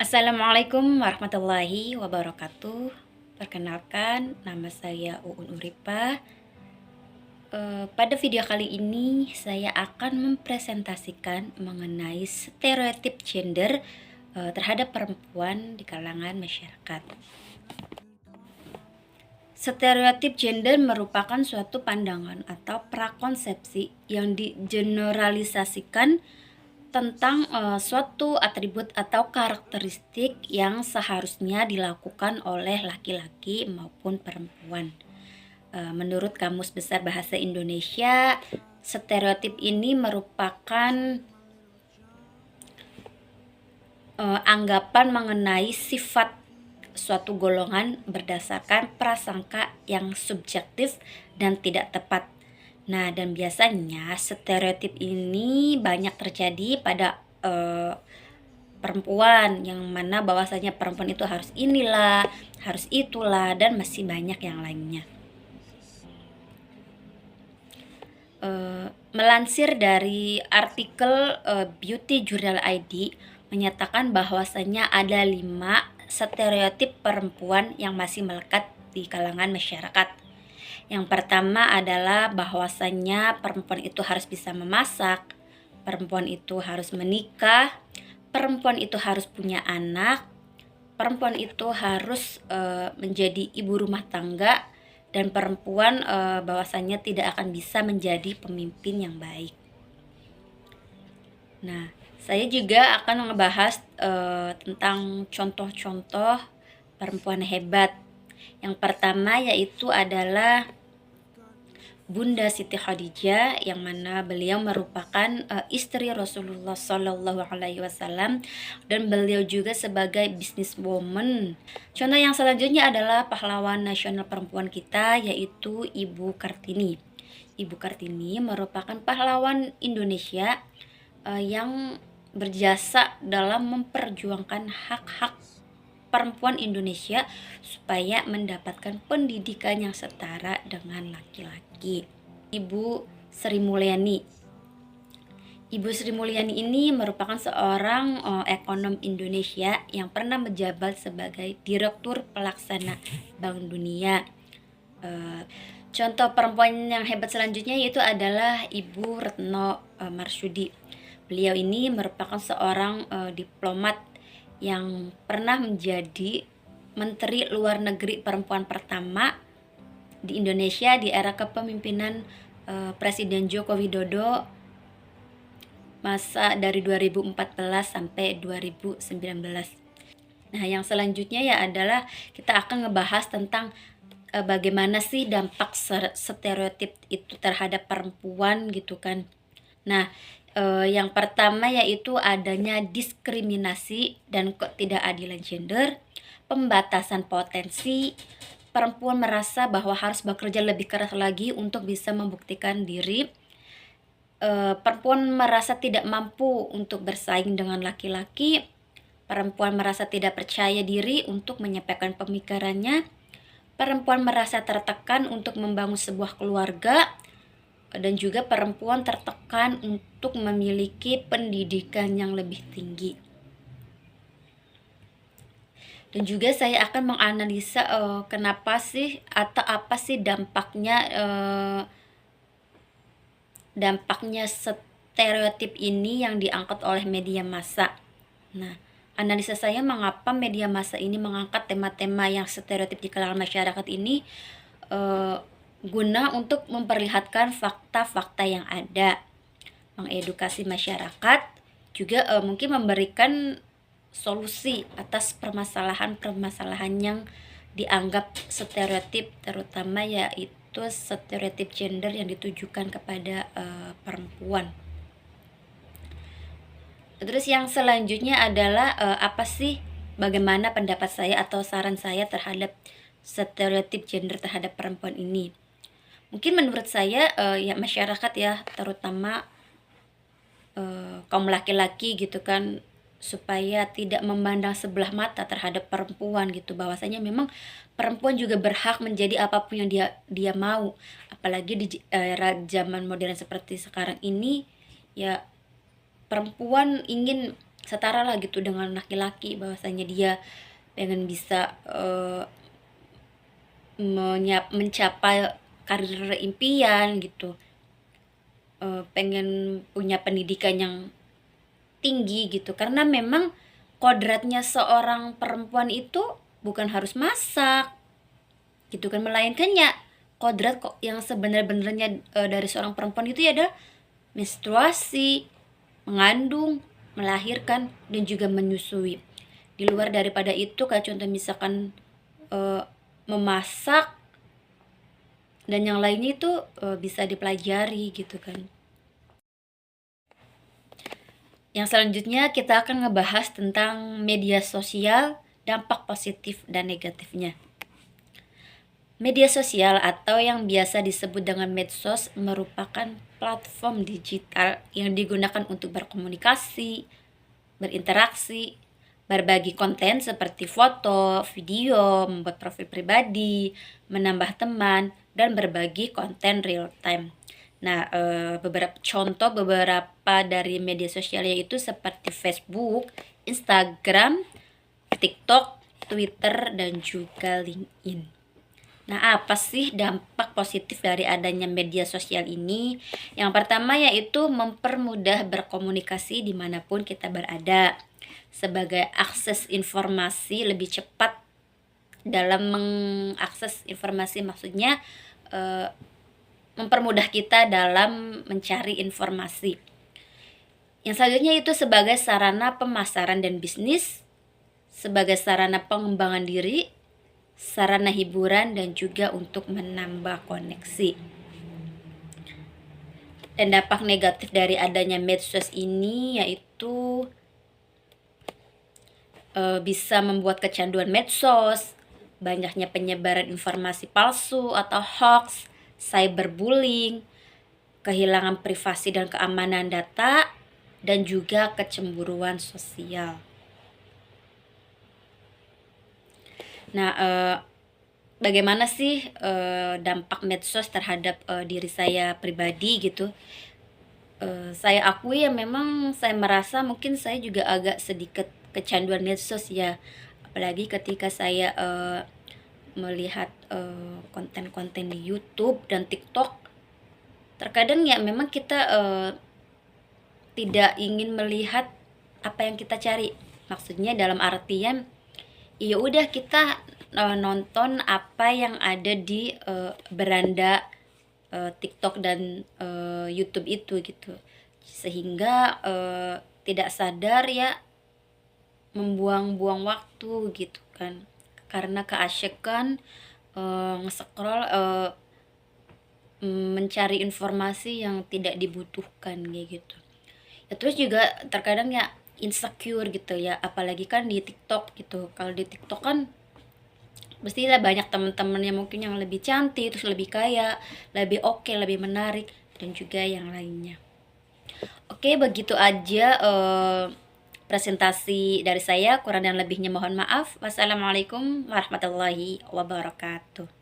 Assalamualaikum warahmatullahi wabarakatuh. Perkenalkan, nama saya Uun Uripah. Pada video kali ini saya akan mempresentasikan mengenai stereotip gender terhadap perempuan di kalangan masyarakat. Stereotip gender merupakan suatu pandangan atau prakonsepsi yang digeneralisasikan tentang suatu atribut atau karakteristik yang seharusnya dilakukan oleh laki-laki maupun perempuan. Menurut Kamus Besar Bahasa Indonesia, stereotip ini merupakan anggapan mengenai sifat suatu golongan berdasarkan prasangka yang subjektif dan tidak tepat. Nah, dan biasanya stereotip ini banyak terjadi pada perempuan, yang mana bahwasanya perempuan itu harus inilah, harus itulah, dan masih banyak yang lainnya. Melansir dari artikel Beauty Journal ID menyatakan bahwasanya ada 5 stereotip perempuan yang masih melekat di kalangan masyarakat. Yang pertama adalah bahwasanya perempuan itu harus bisa memasak, perempuan itu harus menikah, perempuan itu harus punya anak, perempuan itu harus menjadi ibu rumah tangga, dan perempuan bahwasanya tidak akan bisa menjadi pemimpin yang baik. Nah, saya juga akan membahas tentang contoh-contoh perempuan hebat. Yang pertama yaitu adalah Bunda Siti Khadijah, yang mana beliau merupakan istri Rasulullah Shallallahu Alaihi Wasallam, dan beliau juga sebagai businesswoman. Contoh yang selanjutnya adalah pahlawan nasional perempuan kita, yaitu Ibu Kartini. Ibu Kartini merupakan pahlawan Indonesia yang berjasa dalam memperjuangkan hak-hak perempuan Indonesia supaya mendapatkan pendidikan yang setara dengan laki-laki. Ibu Sri Mulyani. Ibu Sri Mulyani ini merupakan seorang ekonom Indonesia yang pernah menjabat sebagai Direktur Pelaksana Bank Dunia. Contoh perempuan yang hebat selanjutnya yaitu adalah Ibu Retno Marsudi. Beliau ini merupakan seorang diplomat yang pernah menjadi Menteri Luar Negeri perempuan pertama di Indonesia di era kepemimpinan Presiden Joko Widodo masa dari 2014 sampai 2019. Nah, yang selanjutnya ya adalah kita akan ngebahas tentang bagaimana sih dampak stereotip itu terhadap perempuan gitu kan. Nah, yang pertama yaitu adanya diskriminasi dan ketidakadilan gender, pembatasan potensi, perempuan merasa bahwa harus bekerja lebih keras lagi untuk bisa membuktikan diri, perempuan merasa tidak mampu untuk bersaing dengan laki-laki, perempuan merasa tidak percaya diri untuk menyampaikan pemikirannya, perempuan merasa tertekan untuk membangun sebuah keluarga, dan juga perempuan tertekan untuk memiliki pendidikan yang lebih tinggi. Dan juga saya akan menganalisa kenapa sih atau apa sih dampaknya stereotip ini yang diangkat oleh media massa. Nah, analisa saya mengapa media massa ini mengangkat tema-tema yang stereotip di kalangan masyarakat ini guna untuk memperlihatkan fakta-fakta yang ada, mengedukasi masyarakat, juga mungkin memberikan solusi atas permasalahan-permasalahan yang dianggap stereotip, terutama yaitu stereotip gender yang ditujukan kepada perempuan. Terus yang selanjutnya adalah bagaimana pendapat saya atau saran saya terhadap stereotip gender terhadap perempuan ini. Mungkin menurut saya ya masyarakat ya, terutama kaum laki-laki gitu kan, supaya tidak memandang sebelah mata terhadap perempuan gitu, bahwasanya memang perempuan juga berhak menjadi apapun yang dia mau, apalagi di era zaman modern seperti sekarang ini ya, perempuan ingin setara lah gitu dengan laki-laki, bahwasanya dia pengen bisa mencapai karir impian gitu, pengen punya pendidikan yang tinggi gitu, karena memang kodratnya seorang perempuan itu bukan harus masak gitu kan, melainkan ya kodrat kok yang sebenar-benarnya dari seorang perempuan itu ya adalah menstruasi, mengandung, melahirkan, dan juga menyusui. Di luar daripada itu kayak contoh misalkan memasak dan yang lainnya itu bisa dipelajari gitu kan. Yang selanjutnya kita akan ngebahas tentang media sosial, dampak positif dan negatifnya. Media sosial atau yang biasa disebut dengan medsos merupakan platform digital yang digunakan untuk berkomunikasi, berinteraksi, berbagi konten seperti foto, video, membuat profil pribadi, menambah teman, dan berbagi konten real time. Nah, beberapa dari media sosial yaitu seperti Facebook, Instagram, TikTok, Twitter, dan juga LinkedIn. Nah, apa sih dampak positif dari adanya media sosial ini? Yang pertama yaitu mempermudah berkomunikasi dimanapun kita berada. Sebagai akses informasi lebih cepat dalam mengakses informasi, maksudnya mempermudah kita dalam mencari informasi. Yang selanjutnya itu sebagai sarana pemasaran dan bisnis, sebagai sarana pengembangan diri, sarana hiburan, dan juga untuk menambah koneksi. Dan dampak negatif dari adanya medsos ini yaitu bisa membuat kecanduan medsos, banyaknya penyebaran informasi palsu atau hoax, cyberbullying, kehilangan privasi dan keamanan data, dan juga kecemburuan sosial. Nah, bagaimana sih dampak medsos terhadap diri saya pribadi gitu? Saya akui ya memang saya merasa mungkin saya juga agak sedikit kecanduan medsos ya, apalagi ketika saya melihat konten-konten di YouTube dan TikTok. Terkadang ya memang kita tidak ingin melihat apa yang kita cari, maksudnya dalam artian ya udah kita nonton apa yang ada di beranda TikTok dan YouTube itu gitu, sehingga tidak sadar ya membuang-buang waktu gitu kan, karena keasyikan nge-scroll mencari informasi yang tidak dibutuhkan kayak gitu. Ya terus juga terkadang ya insecure gitu ya, apalagi kan di TikTok gitu. Kalau di TikTok kan pastilah banyak teman-teman yang mungkin yang lebih cantik, terus lebih kaya, lebih oke, lebih menarik, dan juga yang lainnya. Oke, begitu aja presentasi dari saya. Kurang dan lebihnya mohon maaf. Wassalamualaikum warahmatullahi wabarakatuh.